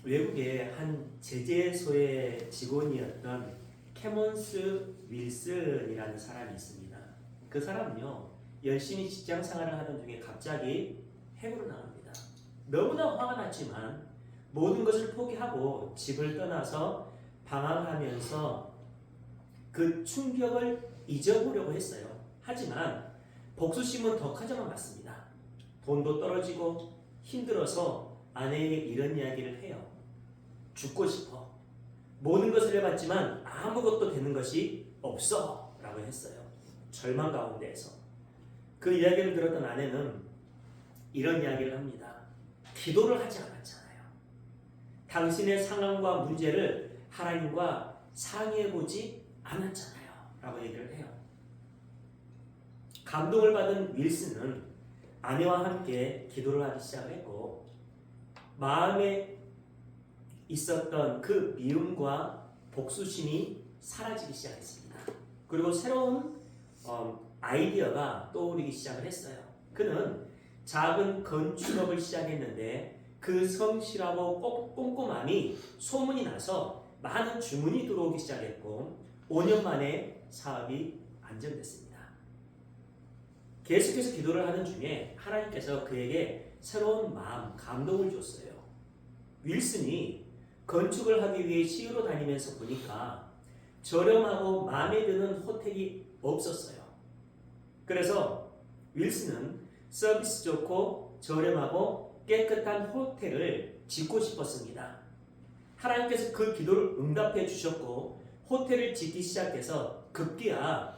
외국의 한 제재소의 직원이었던 캐몬스 윌슨이라는 사람이 있습니다. 그 사람은요, 열심히 직장 생활을 하던 중에 갑자기 해고를 나갑니다. 너무나 화가 났지만 모든 것을 포기하고 집을 떠나서 방황하면서 그 충격을 잊어보려고 했어요. 하지만 복수심은 더 커져만 갔습니다. 돈도 떨어지고 힘들어서 아내에게 이런 이야기를 해요. 죽고 싶어. 모든 것을 해봤지만 아무것도 되는 것이 없어 라고 했어요. 절망 가운데에서. 그 이야기를 들었던 아내는 이런 이야기를 합니다. 기도를 하지 않았잖아요. 당신의 상황과 문제를 하나님과 상의해보지 않았잖아요 라고 얘기를 해요. 감동을 받은 윌슨은 아내와 함께 기도를 하기 시작을 했고, 마음에 있었던 그 미움과 복수심이 사라지기 시작했습니다. 그리고 새로운 아이디어가 떠오르기 시작을 했어요. 그는 작은 건축업을 시작했는데 그 성실하고 꼼꼼함이 소문이 나서 많은 주문이 들어오기 시작했고 5년 만에 사업이 안정됐습니다. 계속해서 기도를 하는 중에 하나님께서 그에게 새로운 마음, 감동을 줬어요. 윌슨이 건축을 하기 위해 시으로 다니면서 보니까 저렴하고 마음에 드는 호텔이 없었어요. 그래서 윌슨은 서비스 좋고 저렴하고 깨끗한 호텔을 짓고 싶었습니다. 하나님께서 그 기도를 응답해 주셨고 호텔을 짓기 시작해서 급기야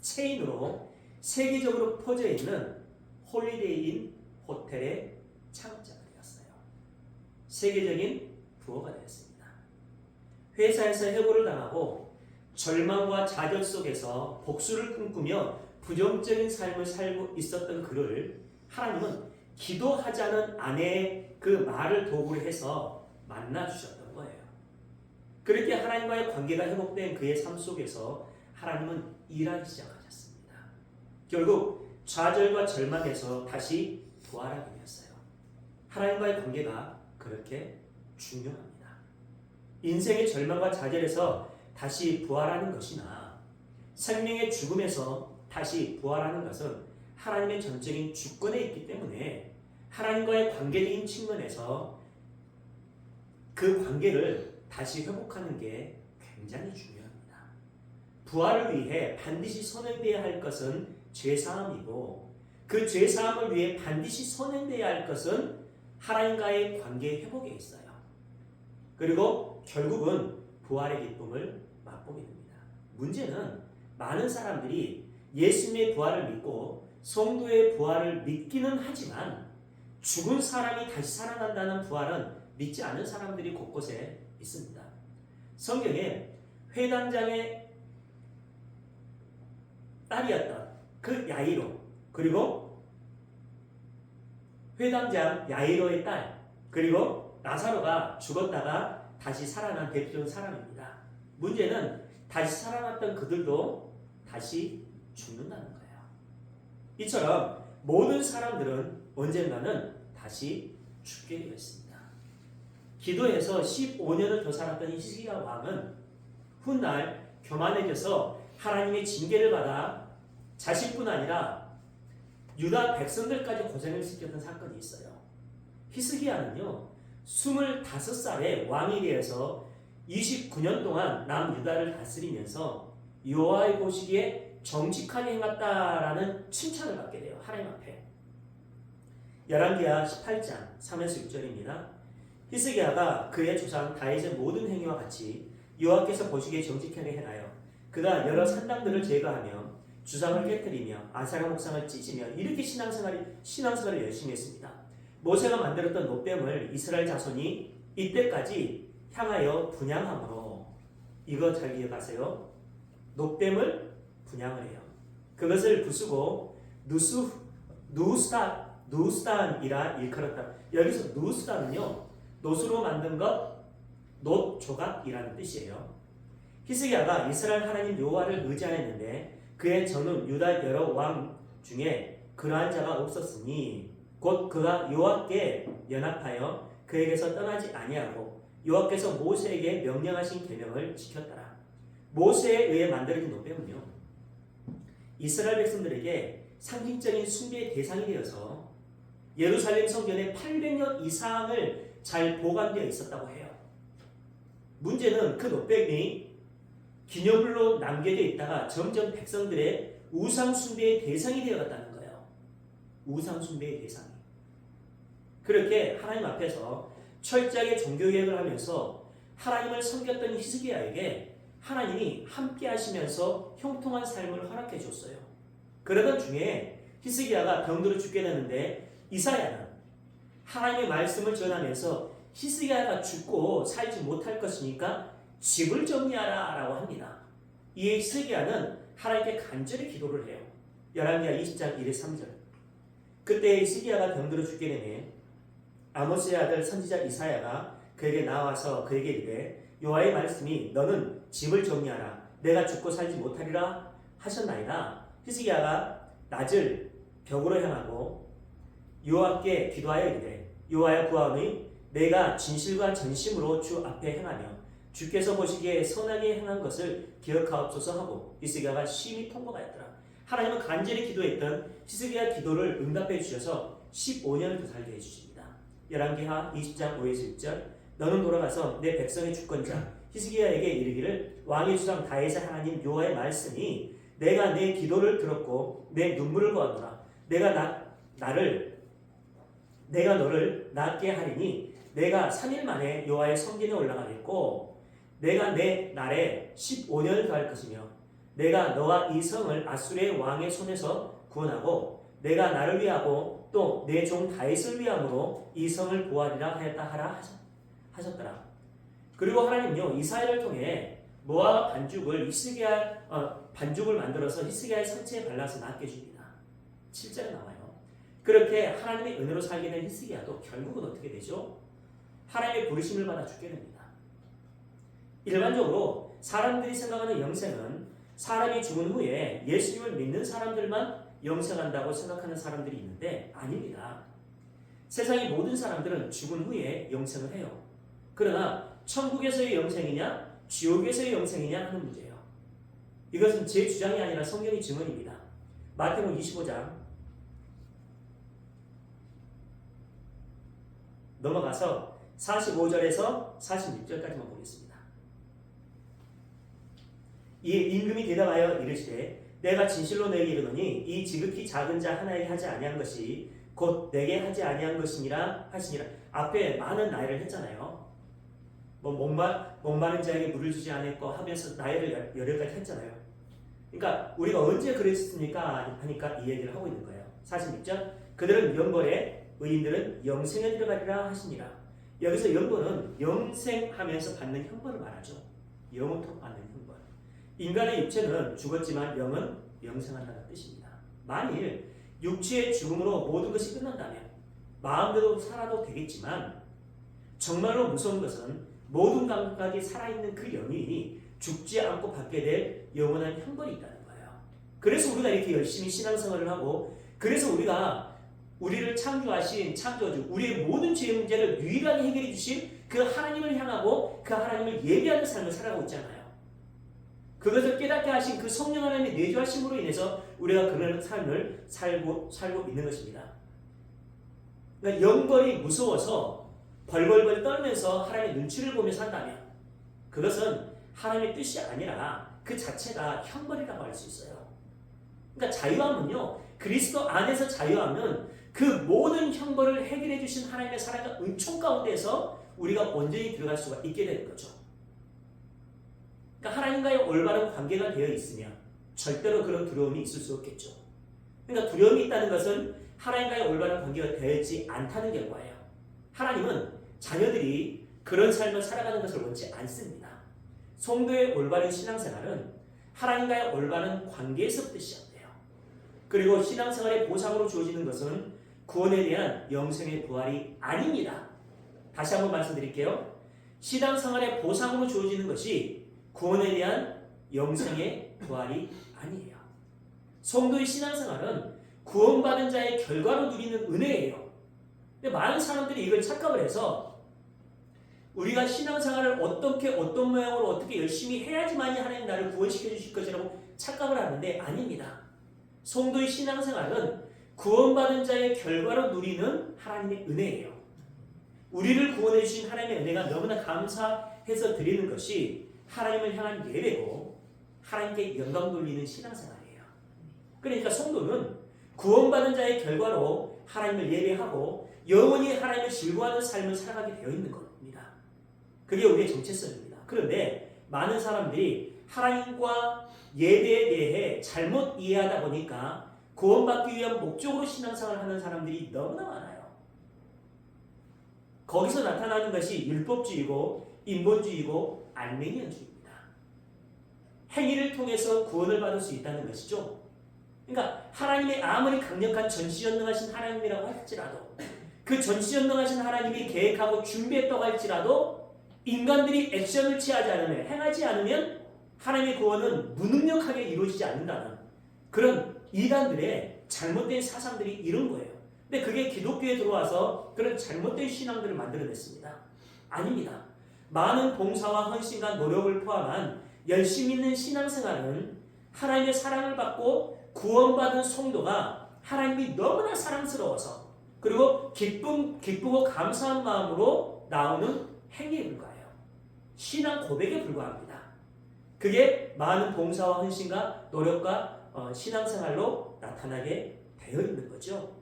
체인으로 세계적으로 퍼져 있는 홀리데이인 호텔의 창업자가 되었어요. 세계적인 부호가 되었습니다. 회사에서 해고를 당하고 절망과 좌절 속에서 복수를 꿈꾸며 부정적인 삶을 살고 있었던 그를 하나님은 기도하자는 아내의 그 말을 도구로 해서 만나주셨던 거예요. 그렇게 하나님과의 관계가 회복된 그의 삶 속에서 하나님은 일하기 시작하셨습니다. 결국 좌절과 절망에서 다시 부활하게 되었어요. 하나님과의 관계가 그렇게 중요합니다. 인생의 절망과 좌절에서 다시 부활하는 것이나 생명의 죽음에서 다시 부활하는 것은 하나님의 전적인 주권에 있기 때문에 하나님과의 관계적인 측면에서 그 관계를 다시 회복하는 게 굉장히 중요합니다. 부활을 위해 반드시 선행되어야 할 것은 죄사함이고 그 죄사함을 위해 반드시 선행되어야 할 것은 하나님과의 관계 회복에 있어요. 그리고 결국은 부활의 기쁨을 맛보게 됩니다. 문제는 많은 사람들이 예수님의 부활을 믿고 성도의 부활을 믿기는 하지만 죽은 사람이 다시 살아난다는 부활은 믿지 않는 사람들이 곳곳에 있습니다. 성경에 회당장의 딸이었던 그 야이로, 그리고 회당장 야이로의 딸, 그리고 나사로가 죽었다가 다시 살아난 대표적인 사람입니다. 문제는 다시 살아났던 그들도 다시 죽는다는 거예요. 이처럼 모든 사람들은 언젠가는 다시 죽게 되어 있습니다. 기도해서 15년을 더 살았던 히스기야 왕은 훗날 교만해져서 하나님의 징계를 받아 자신뿐 아니라 유다 백성들까지 고생을 시켰던 사건이 있어요. 히스기야는요 25살에 왕이 되어서 29년 동안 남유다를 다스리면서 여호와의 보시기에 정직하게 행했다라는 칭찬을 받게 돼요. 하나님 앞에. 열왕기하 18장 3에서 6절입니다. 히스기야가 그의 조상 다윗의 모든 행위와 같이 여호와께서 보시기에 정직하게 행하여 그가 여러 산당들을 제거하며 주상을 깨뜨리며 아사라 목상을 찢으며 이렇게 신앙생활을 열심히 했습니다. 모세가 만들었던 놋뱀을 이스라엘 자손이 이때까지 향하여 분향함으로, 이거 잘 기억하세요. 놋뱀을 분향을 해요. 그것을 부수고 누스단이라 일컬었다. 여기서 누스단은요 놋으로 만든 것, 놋 조각이라는 뜻이에요. 히스기야가 이스라엘 하나님 여호와를 의지하였는데 그의 전후 유다 여러 왕 중에 그러한 자가 없었으니 곧 그가 여호와께 연합하여 그에게서 떠나지 아니하고 여호와께서 모세에게 명령하신 계명을 지켰더라. 모세에 의해 만들어진 노뱀은요, 이스라엘 백성들에게 상징적인 숭배의 대상이 되어서 예루살렘 성전에 800년 이상을 잘 보관되어 있었다고 해요. 문제는 그 노뱀이 기념물로 남겨져 있다가 점점 백성들의 우상 숭배의 대상이 되어갔다는 거예요. 우상 숭배의 대상이. 그렇게 하나님 앞에서 철저하게 종교개혁을 하면서 하나님을 섬겼던 히스기야에게 하나님이 함께 하시면서 형통한 삶을 허락해 줬어요. 그러던 중에 히스기야가 병들어 죽게 되는데 이사야는 하나님의 말씀을 전하면서 히스기야가 죽고 살지 못할 것이니까 집을 정리하라 라고 합니다. 이에 히스기야는 하나님께 간절히 기도를 해요. 열왕기하 20장 1에 3절. 그때 히스기야가 병들어 죽게 되네 아모스의 아들 선지자 이사야가 그에게 나와서 그에게 이르되 여호와의 말씀이 너는 집을 정리하라 내가 죽고 살지 못하리라 하셨나이다. 히스기야가 낮을 벽으로 향하고 여호와께 기도하여 이르되 여호와여 구하오니 내가 진실과 전심으로 주 앞에 행하며 주께서 보시기에 선하게 행한 것을 기억하옵소서 하고 히스기야가 심히 통곡하였더라. 하나님은 간절히 기도했던 히스기야 기도를 응답해 주셔서 15년을 더 살게 해주십니다. 열왕기하 20장 5에서 6절 너는 돌아가서 내 백성의 주권자 히스기야에게 이르기를 왕의 주상 다윗의 하나님 여호와의 말씀이 내가 내 기도를 들었고 내 눈물을 보았노라. 내가 너를 낫게 하리니 내가 3일 만에 여호와의 성전에 올라가겠고 내가 내 날에 15년을 더할 것이며 내가 너와 이 성을 아수르의 왕의 손에서 구원하고 내가 나를 위하고 또 내 종 다윗을 위함으로 이 성을 보호하리라 하였다 하셨더라. 그리고 하나님요 이사야를 통해 모아 반죽을 반죽을 만들어서 히스기야의 상체에 발라서 낫게 줍니다. 7절에 나와요. 그렇게 하나님의 은혜로 살게 된 히스기야도 결국은 어떻게 되죠? 하나님의 부르심을 받아 죽게 됩니다. 일반적으로 사람들이 생각하는 영생은 사람이 죽은 후에 예수님을 믿는 사람들만 영생한다고 생각하는 사람들이 있는데 아닙니다. 세상의 모든 사람들은 죽은 후에 영생을 해요. 그러나 천국에서의 영생이냐 지옥에서의 영생이냐 하는 문제예요. 이것은 제 주장이 아니라 성경의 증언입니다. 마태복음 25장 넘어가서 45절에서 46절까지만 보겠습니다. 이에 임금이 대답하여 이르시되 내가 진실로 너에게 이르노니 이 지극히 작은 자 하나에게 하지 아니한 것이 곧 내게 하지 아니한 것이니라 하시니라. 앞에 많은 나열을 했잖아요. 목마른 자에게 물을 주지 않았고 하면서 나열을 여러 가지 했잖아요. 그러니까 우리가 언제 그랬습니까? 하니까 이 얘기를 하고 있는 거예요. 46절 그들은 영벌에 의인들은 영생에 들어가리라 하시니라. 여기서 영벌은 영생하면서 받는 형벌을 말하죠. 영원토록 받는 형벌. 인간의 육체는 죽었지만 영은 영생한다는 뜻입니다. 만일 육체의 죽음으로 모든 것이 끝난다면 마음대로 살아도 되겠지만 정말로 무서운 것은 모든 감각이 살아있는 그 영이 죽지 않고 받게 될 영원한 형벌이 있다는 거예요. 그래서 우리가 이렇게 열심히 신앙생활을 하고 그래서 우리를 창조하신 창조주 우리의 모든 죄 문제를 유일하게 해결해 주신 그 하나님을 향하고 그 하나님을 예배하는 삶을 살아가고 있잖아요. 그것을 깨닫게 하신 그 성령 하나님의 내주하심으로 인해서 우리가 그런 삶을 살고 있는 것입니다. 그러니까 영벌이 무서워서 벌벌벌 떨면서 하나님의 눈치를 보며 산다면 그것은 하나님의 뜻이 아니라 그 자체가 형벌이라고 할 수 있어요. 그러니까 자유함은요 그리스도 안에서 자유함은 그 모든 형벌을 해결해 주신 하나님의 사랑과 은총 가운데서 우리가 온전히 들어갈 수가 있게 되는 거죠. 그러니까 하나님과의 올바른 관계가 되어 있으면 절대로 그런 두려움이 있을 수 없겠죠. 그러니까 두려움이 있다는 것은 하나님과의 올바른 관계가 되어 있지 않다는 결과예요. 하나님은 자녀들이 그런 삶을 살아가는 것을 원치 않습니다. 성도의 올바른 신앙생활은 하나님과의 올바른 관계에서부터 시작돼요. 그리고 신앙생활의 보상으로 주어지는 것은 구원에 대한 영생의 부활이 아닙니다. 다시 한번 말씀드릴게요. 신앙생활의 보상으로 주어지는 것이 구원에 대한 영생의 부활이 아니에요. 성도의 신앙생활은 구원받은 자의 결과로 누리는 은혜예요. 근데 많은 사람들이 이걸 착각을 해서 우리가 신앙생활을 어떻게 어떤 모양으로 어떻게 열심히 해야지만이 하나님 나를 구원시켜 주실 것이라고 착각을 하는데 아닙니다. 성도의 신앙생활은 구원받은 자의 결과로 누리는 하나님의 은혜예요. 우리를 구원해 주신 하나님의 은혜가 너무나 감사해서 드리는 것이 하나님을 향한 예배고 하나님께 영광 돌리는 신앙생활이에요. 그러니까 성도는 구원받은 자의 결과로 하나님을 예배하고 영원히 하나님을 즐거워하는 삶을 살아가게 되어 있는 겁니다. 그게 우리의 정체성입니다. 그런데 많은 사람들이 하나님과 예배에 대해 잘못 이해하다 보니까 구원받기 위한 목적으로 신앙생활을 하는 사람들이 너무나 많아요. 거기서 나타나는 것이 율법주의고 인본주의고 알메니언주의입니다. 행위를 통해서 구원을 받을 수 있다는 것이죠. 그러니까 하나님의 아무리 강력한 전지전능하신 하나님이라고 할지라도 그 전지전능하신 하나님이 계획하고 준비했다고 할지라도 인간들이 액션을 취하지 않으면 행하지 않으면 하나님의 구원은 무능력하게 이루어지지 않는다는 그런 이단들의 잘못된 사상들이 이런 거예요. 근데 그게 기독교에 들어와서 그런 잘못된 신앙들을 만들어냈습니다. 아닙니다. 많은 봉사와 헌신과 노력을 포함한 열심 있는 신앙생활은 하나님의 사랑을 받고 구원받은 성도가 하나님이 너무나 사랑스러워서 그리고 기쁘고 감사한 마음으로 나오는 행위에 불과해요. 신앙 고백에 불과합니다. 그게 많은 봉사와 헌신과 노력과 신앙생활로 나타나게 되어 있는 거죠.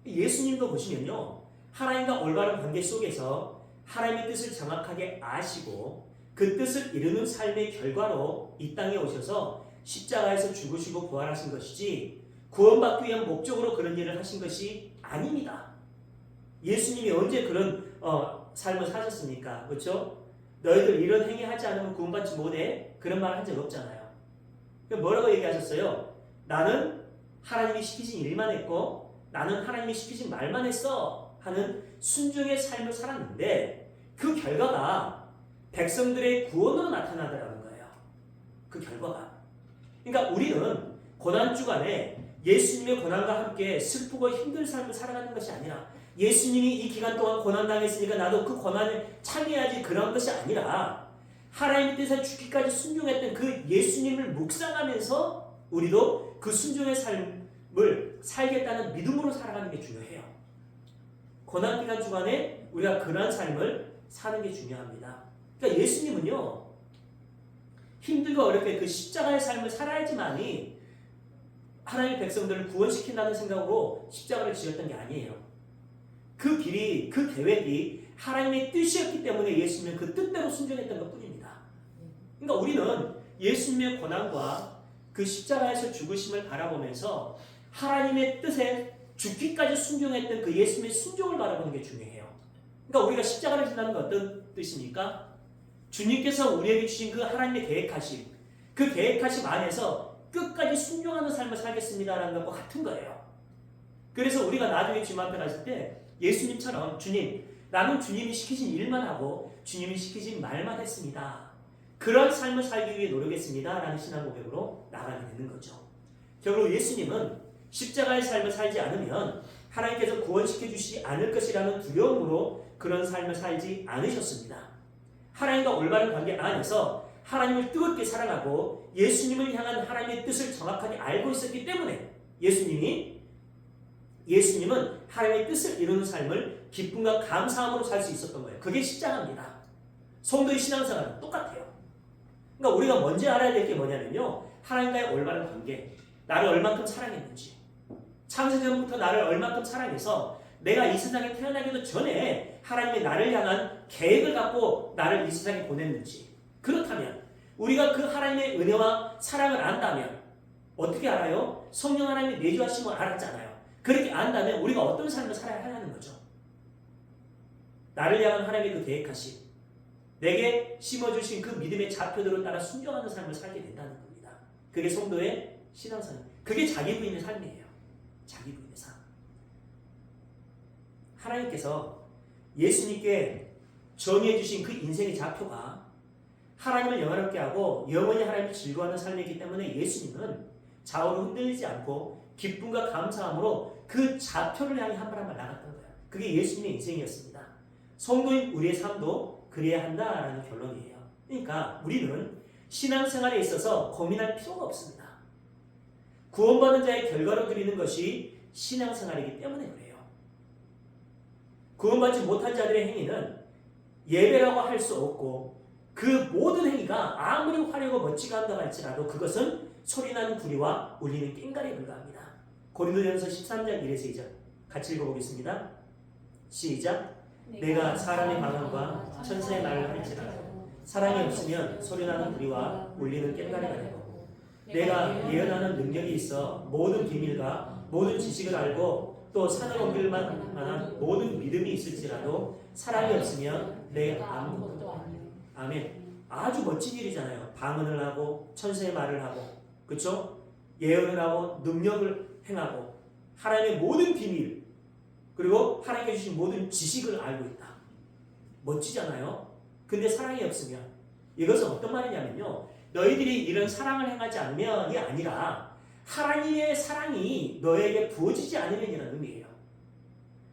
예수님도 보시면요. 하나님과 올바른 관계 속에서 하나님의 뜻을 정확하게 아시고 그 뜻을 이루는 삶의 결과로 이 땅에 오셔서 십자가에서 죽으시고 부활하신 것이지 구원받기 위한 목적으로 그런 일을 하신 것이 아닙니다. 예수님이 언제 그런 삶을 사셨습니까? 그렇죠? 너희들 이런 행위 하지 않으면 구원받지 못해. 그런 말 한 적 없잖아요. 뭐라고 얘기하셨어요? 나는 하나님이 시키신 일만 했고 나는 하나님이 시키신 말만 했어 하는 순종의 삶을 살았는데 그 결과가 백성들의 구원으로 나타나더라는 거예요. 그 결과가. 그러니까 우리는 고난주간에 예수님의 고난과 함께 슬프고 힘든 삶을 살아가는 것이 아니라 예수님이 이 기간 동안 고난당했으니까 나도 그 고난을 참여해야지 그런 것이 아니라 하나님의 뜻에 죽기까지 순종했던 그 예수님을 묵상하면서 우리도 그 순종의 삶을 살겠다는 믿음으로 살아가는 게 중요해요. 고난기간 주간에 우리가 그러한 삶을 사는 게 중요합니다. 그러니까 예수님은요. 힘들고 어렵게 그 십자가의 삶을 살아야지만이 하나님의 백성들을 구원시킨다는 생각으로 십자가를 지었던 게 아니에요. 그 길이, 그 계획이 하나님의 뜻이었기 때문에 예수님은 그 뜻대로 순종했던 것 뿐입니다. 그러니까 우리는 예수님의 고난과 그 십자가에서 죽으심을 바라보면서 하나님의 뜻에 죽기까지 순종했던 그 예수님의 순종을 바라보는 게 중요해요. 그러니까 우리가 십자가를 지나는 건 어떤 뜻입니까? 주님께서 우리에게 주신 그 하나님의 계획하심, 그 계획하심 안에서 끝까지 순종하는 삶을 살겠습니다라는 것과 같은 거예요. 그래서 우리가 나중에 주님 앞에 갔을 때 예수님처럼 주님, 나는 주님이 시키신 일만 하고 주님이 시키신 말만 했습니다. 그런 삶을 살기 위해 노력했습니다. 라는 신앙 고백으로 나가게 되는 거죠. 결국 예수님은 십자가의 삶을 살지 않으면 하나님께서 구원시켜 주시지 않을 것이라는 두려움으로 그런 삶을 살지 않으셨습니다. 하나님과 올바른 관계 안에서 하나님을 뜨겁게 사랑하고 예수님을 향한 하나님의 뜻을 정확하게 알고 있었기 때문에 예수님은 하나님의 뜻을 이루는 삶을 기쁨과 감사함으로 살 수 있었던 거예요. 그게 십자가입니다. 성도의 신앙생활은 똑같아요. 그러니까 우리가 먼저 알아야 될 게 뭐냐면요. 하나님과의 올바른 관계, 나를 얼만큼 사랑했는지, 창세전부터 나를 얼만큼 사랑해서 내가 이 세상에 태어나기도 전에 하나님이 나를 향한 계획을 갖고 나를 이 세상에 보냈는지, 그렇다면 우리가 그 하나님의 은혜와 사랑을 안다면 어떻게 알아요? 성령 하나님이 내주하심을 알았잖아요. 그렇게 안다면 우리가 어떤 삶을 살아야 하는 거죠. 나를 향한 하나님의 그 계획하심, 내게 심어주신 그 믿음의 좌표들을 따라 순종하는 삶을 살게 된다는 겁니다. 그게 성도의 신앙생활, 그게 자기 부인의 삶이에요. 자기 부인의 삶. 하나님께서 예수님께 정해주신 그 인생의 좌표가 하나님을 영화롭게 하고 영원히 하나님을 즐거워하는 삶이기 때문에 예수님은 좌우로 흔들리지 않고 기쁨과 감사함으로 그 좌표를 향해 한 발 한 발 나갔던 거예요. 그게 예수님의 인생이었습니다. 성도인 우리의 삶도 그래야 한다라는 결론이에요. 그러니까 우리는 신앙생활에 있어서 고민할 필요가 없습니다. 구원받은 자의 결과로 드리는 것이 신앙생활이기 때문에 그래요. 구원받지 못한 자들의 행위는 예배라고 할 수 없고 그 모든 행위가 아무리 화려하고 멋지가 한다고 할지라도 그것은 소리나는 구리와 울리는 꽹과리에 불과합니다. 고린도전서 13장 1에서 2절 같이 읽어보겠습니다. 시작. 내가 사람의 방언과 천사의 말을 할지라도 사랑이 없으면 소리나는 구리와 울리는 꽹과리가 되고 내가 예언하는 능력이 있어 모든 비밀과 모든 지식을 알고 또 산을 옮길 만한 모든 믿음이 있을지라도 사랑이 없으면 내 아무것도 아니에요. 아멘. 아주 멋진 일이잖아요. 방언을 하고 천사의 말을 하고 그렇죠? 예언을 하고 능력을 행하고 하나님의 모든 비밀 그리고 하나님께 주신 모든 지식을 알고 있다. 멋지잖아요. 근데 사랑이 없으면 이것은 어떤 말이냐면요. 너희들이 이런 사랑을 행하지 않으면이 아니라 하나님의 사랑이 너에게 부어지지 않으면이라는 의미예요.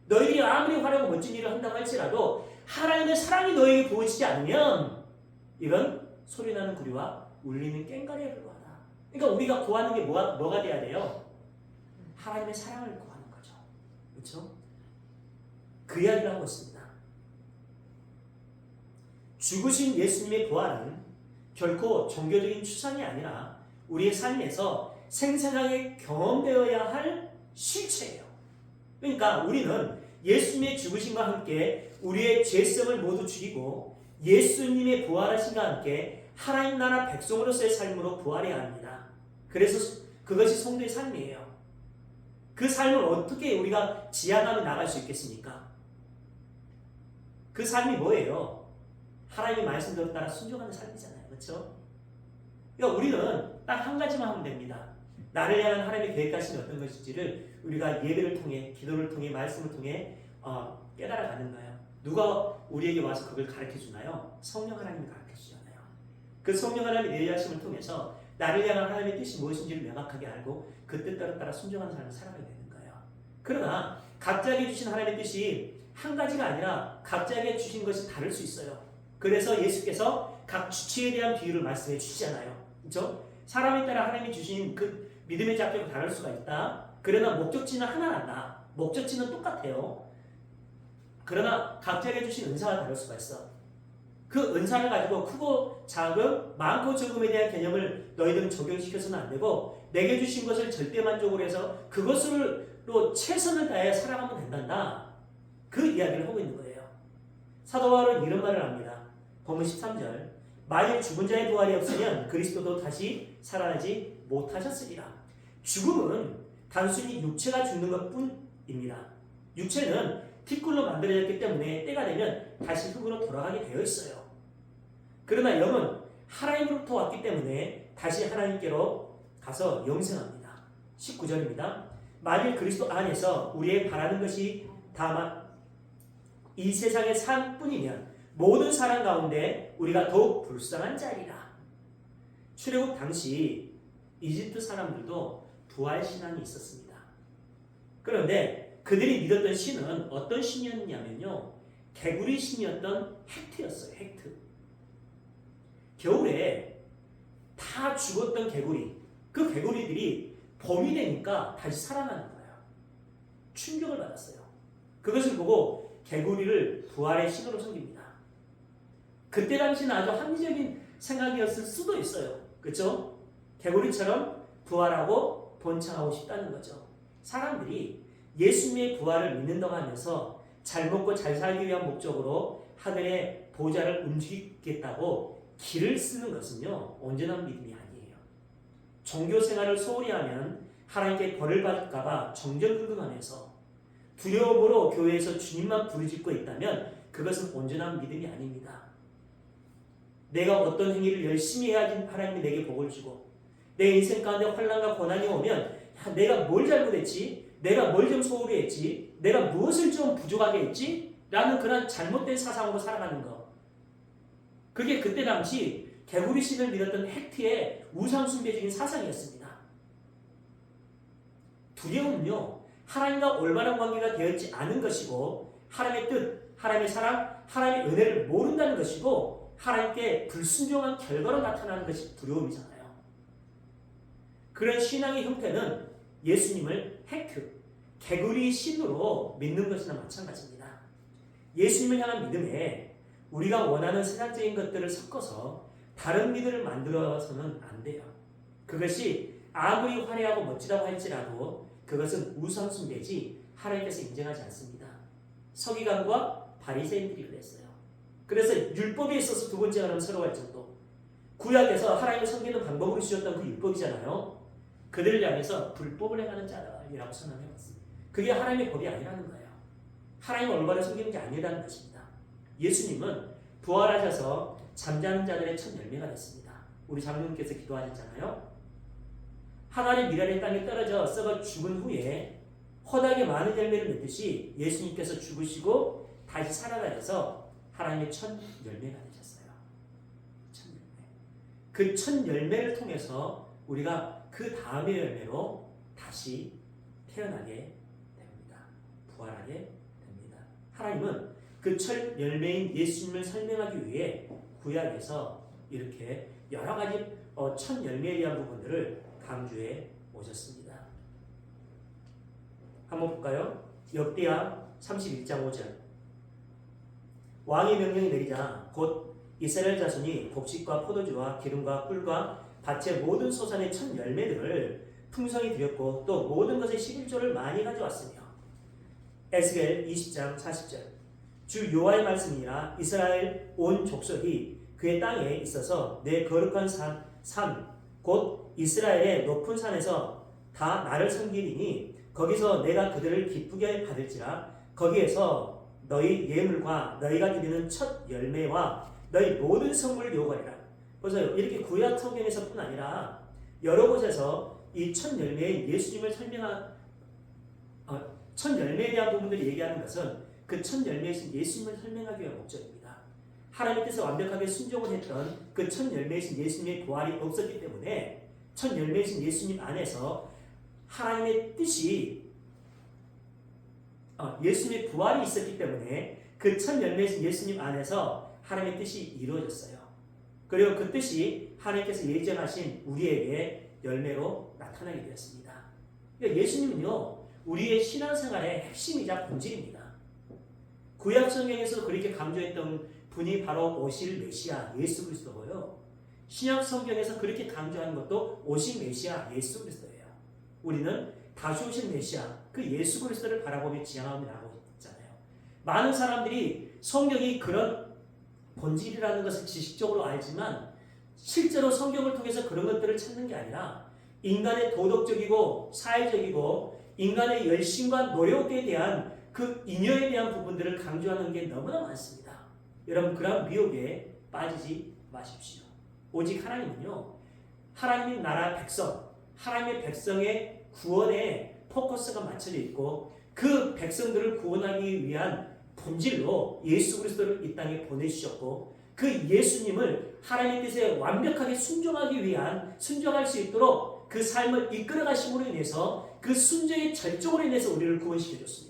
너희들이 아무리 화려하고 멋진 일을 한다고 할지라도 하나님의 사랑이 너에게 부어지지 않으면 이건 소리나는 구리와 울리는 꽹과리에 불과하다. 그러니까 우리가 구하는 게 뭐가 돼야 돼요? 하나님의 사랑을 구하는 거죠. 그렇죠? 그 이야기를 하고 있습니다. 죽으신 예수님의 부활은 결코 종교적인 추상이 아니라 우리의 삶에서 생생하게 경험되어야 할 실체예요. 그러니까 우리는 예수님의 죽으심과 함께 우리의 죄성을 모두 죽이고 예수님의 부활하심과 함께 하나님 나라 백성으로서의 삶으로 부활해야 합니다. 그래서 그것이 성도의 삶이에요. 그 삶을 어떻게 우리가 지향하며 나갈 수 있겠습니까? 그 삶이 뭐예요? 하나님의 말씀대로 따라 순종하는 삶이잖아요. 그렇죠? 그러니까 우리는 딱 한 가지만 하면 됩니다. 나를 향한 하나님의 계획하신 어떤 것인지를 우리가 예배를 통해, 기도를 통해, 말씀을 통해 깨달아가는 거예요. 누가 우리에게 와서 그걸 가르쳐주나요? 성령 하나님이 가르쳐주잖아요. 그 성령 하나님의 내리하심을 통해서 나를 향한 하나님의 뜻이 무엇인지를 명확하게 알고 그 뜻대로 따라 순종하는 삶을 살아가게 되는 거예요. 그러나 각자에게 주신 하나님의 뜻이 한 가지가 아니라 각자에게 주신 것이 다를 수 있어요. 그래서 예수께서 각 주체에 대한 비유를 말씀해 주시잖아요. 그렇죠? 사람에 따라 하나님이 주신 그 믿음의 작도가 다를 수가 있다. 그러나 목적지는 하나란다. 목적지는 똑같아요. 그러나 각자에게 주신 은사가 다를 수가 있어. 그 은사를 가지고 크고 작은 많고 적음에 대한 개념을 너희들은 적용시켜서는 안 되고 내게 주신 것을 절대 만족으로 해서 그것으로 최선을 다해 살아가면 된단다. 그 이야기를 하고 있는 거예요. 사도 바울은 이런 말을 합니다. 본문 13절 만일 죽은 자의 부활이 없으면 그리스도도 다시 살아나지 못하셨으리라. 죽음은 단순히 육체가 죽는 것뿐입니다. 육체는 티끌로 만들어졌기 때문에 때가 되면 다시 흙으로 돌아가게 되어 있어요. 그러나 영은 하나님으로부터 왔기 때문에 다시 하나님께로 가서 영생합니다. 19절입니다. 만일 그리스도 안에서 우리의 바라는 것이 다만 이 세상의 삶뿐이면 모든 사람 가운데 우리가 더욱 불쌍한 자리라. 출애굽 당시 이집트 사람들도 부활신앙이 있었습니다. 그런데 그들이 믿었던 신은 어떤 신이었냐면요. 개구리 신이었던 헥트였어요. 헥트. 겨울에 다 죽었던 개구리, 그 개구리들이 봄이 되니까 다시 살아나는 거예요. 충격을 받았어요. 그것을 보고 개구리를 부활의 신으로 섬깁니다. 그때 당시는 아주 합리적인 생각이었을 수도 있어요. 그렇죠? 개구리처럼 부활하고 번창하고 싶다는 거죠. 사람들이 예수님의 부활을 믿는다고 하면서 잘 먹고 잘 살기 위한 목적으로 하늘의 보좌를 움직이겠다고 길을 쓰는 것은요, 온전한 믿음이 아니에요. 종교 생활을 소홀히 하면 하나님께 벌을 받을까봐 정전긍긍하면서 두려움으로 교회에서 주님만 부르짖고 있다면 그것은 온전한 믿음이 아닙니다. 내가 어떤 행위를 열심히 해야지 하나님이 내게 복을 주고 내 인생 가운데 환난과 고난이 오면 내가 뭘 잘못했지? 내가 뭘 좀 소홀히 했지? 내가 무엇을 좀 부족하게 했지? 라는 그런 잘못된 사상으로 살아가는 것. 그게 그때 당시 개구리 신을 믿었던 헥트의 우상숭배적인 사상이었습니다. 두려움은요, 하나님과 올바른 관계가 되었지 않은 것이고 하나님의 뜻, 하나님의 사랑, 하나님의 은혜를 모른다는 것이고 하나님께 불순종한 결과로 나타나는 것이 두려움이잖아요. 그런 신앙의 형태는 예수님을 해크, 개구리 신으로 믿는 것이나 마찬가지입니다. 예수님을 향한 믿음에 우리가 원하는 세상적인 것들을 섞어서 다른 믿음을 만들어서는 안 돼요. 그것이 아무리 화려하고 멋지다고 할지라도 그것은 우상숭배지 하나님께서 인정하지 않습니다. 서기관과 바리새인들이 그랬어요. 그래서 율법에 있어서 두 번째가 너무 서러워할 정도. 구약에서 하나님을 섬기는 방법으로 주셨던 그 율법이잖아요. 그들을 향해서 불법을 행하는 자들이라고 선언해봤습니다. 그게 하나님의 법이 아니라는 거예요. 하나님을 올바로 섬기는 게 아니라는 것입니다. 예수님은 부활하셔서 잠자는 자들의 첫 열매가 됐습니다. 우리 장로님께서 기도하셨잖아요. 항아리 미랄의 땅에 떨어져 썩어 죽은 후에 허다하게 많은 열매를 맺듯이 예수님께서 죽으시고 다시 살아나셔서 하나님의 첫 열매가 되셨어요. 첫 열매. 그 첫 열매를 통해서 우리가 그 다음의 열매로 다시 태어나게 됩니다. 부활하게 됩니다. 하나님은 그 첫 열매인 예수님을 설명하기 위해 구약에서 이렇게 여러 가지 첫 열매에 대한 부분들을 강조해 오셨습니다. 한번 볼까요? 역대하 31장 5절. 왕의 명령이 내리자 곧 이스라엘 자손이 곡식과 포도주와 기름과 꿀과 밭의 모든 소산의 첫 열매들을 풍성히 드렸고 또 모든 것의 11조를 많이 가져왔으며 에스겔 20장 40절. 주 여호와의 말씀이라 이스라엘 온 족속이 그의 땅에 있어서 내 거룩한 산 곧 이스라엘의 높은 산에서 다 나를 섬기리니 거기서 내가 그들을 기쁘게 받을지라. 거기에서 너희 예물과 너희가 드리는 첫 열매와 너희 모든 선물을 요구하리라. 그래서 이렇게 구약 성경에서뿐 아니라 여러 곳에서 이 첫 열매인 예수님을 첫 열매에 대한 부분들을 얘기하는 것은 그 첫 열매이신 예수님을 설명하기 위한 목적입니다. 하나님의 뜻에 완벽하게 순종을 했던 그 첫 열매이신 예수님의 부활이 없었기 때문에 첫 열매이신 예수님 안에서 하나님의 뜻이 예수님의 부활이 있었기 때문에 그 첫 열매이신 예수님 안에서 하나님의 뜻이 이루어졌어요. 그리고 그 뜻이 하나님께서 예정하신 우리에게 열매로 나타나게 되었습니다. 그러니까 예수님은요, 우리의 신앙생활의 핵심이자 본질입니다. 구약 성경에서 그렇게 강조했던 분이 바로 오실 메시아 예수 그리스도고요. 신약 성경에서 그렇게 강조하는 것도 오실 메시아 예수 그리스도예요. 우리는 다시 오실 메시아 그 예수 그리스도를 바라보며 지향하며 나가고 있잖아요. 많은 사람들이 성경이 그런 본질이라는 것을 지식적으로 알지만 실제로 성경을 통해서 그런 것들을 찾는 게 아니라 인간의 도덕적이고 사회적이고 인간의 열심과 노력에 대한 그 잉여에 대한 부분들을 강조하는 게 너무나 많습니다. 여러분 그런 미혹에 빠지지 마십시오. 오직 하나님은요, 하나님의 나라 백성, 하나님의 백성의 구원에 포커스가 맞춰져 있고 그 백성들을 구원하기 위한 본질로 예수 그리스도를 이 땅에 보내주셨고 그 예수님을 하나님의 뜻에 완벽하게 순종할 수 있도록 그 삶을 이끌어 가심으로 인해서 그 순종의 절정으로 인해서 우리를 구원시켜 줬습니다.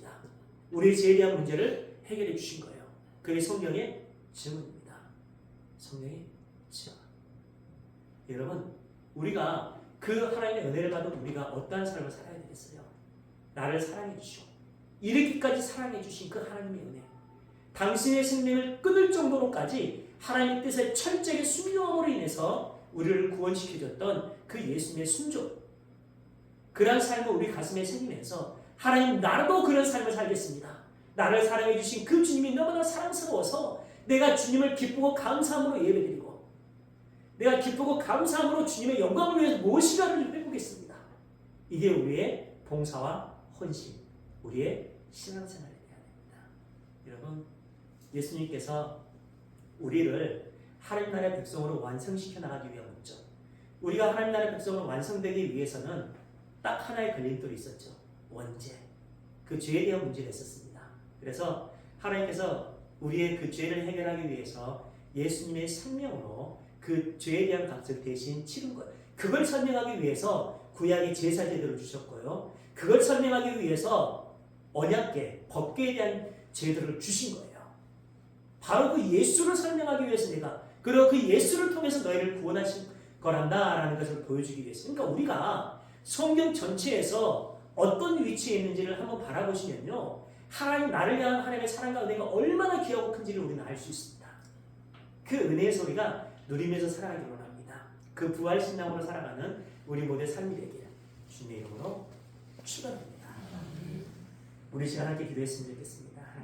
우리의 죄에 대한 문제를 해결해 주신 거예요. 그게 성경의 증언입니다. 성경의 증언. 여러분, 우리가 그 하나님의 은혜를 받은 우리가 어떠한 삶을 살아야 되겠어요? 나를 사랑해 주시고 이렇게까지 사랑해 주신 그 하나님의 은혜, 당신의 생명을 끊을 정도로까지 하나님의 뜻에 철저하게 순종함으로 인해서 우리를 구원시켜줬던 그 예수님의 순종, 그러한 삶을 우리 가슴에 새기면서 하나님 나도 그런 삶을 살겠습니다. 나를 사랑해 주신 그 주님이 너무나 사랑스러워서 내가 주님을 기쁘고 감사함으로 예배드리고 내가 기쁘고 감사함으로 주님의 영광을 위해서 무엇이라도 해보겠습니다. 이게 우리의 봉사와 헌신, 우리의 신앙생활이 되어야 됩니다. 여러분, 예수님께서 우리를 하나님 나라의 백성으로 완성시켜 나가기 위한 목적, 우리가 하나님 나라의 백성으로 완성되기 위해서는 딱 하나의 걸림돌이 있었죠. 원죄. 그 죄에 대한 문제가 있었습니다. 그래서 하나님께서 우리의 그 죄를 해결하기 위해서 예수님의 생명으로 그 죄에 대한 값을 대신 치른 것, 그걸 설명하기 위해서 구약의 제사 제도를 주셨고요. 그걸 설명하기 위해서 언약계, 법계에 대한 제도를 주신 거예요. 바로 그 예수를 설명하기 위해서 내가, 그리고 그 예수를 통해서 너희를 구원하신 거란다라는 것을 보여주기 위해서. 그러니까 우리가 성경 전체에서 어떤 위치에 있는지를 한번 바라보시면요, 하나님, 나를 향한 하나님의 사랑과 은혜가 얼마나 귀하고 큰지를 우리는 알 수 있습니다. 그 은혜의 소리가 누리면서 살아가기로 합니다. 그 부활 신앙으로 살아가는 우리 모두의 삶이 되기를 주님의 이름으로 축원합니다. 우리 시간 함께 기도했으면 좋겠습니다.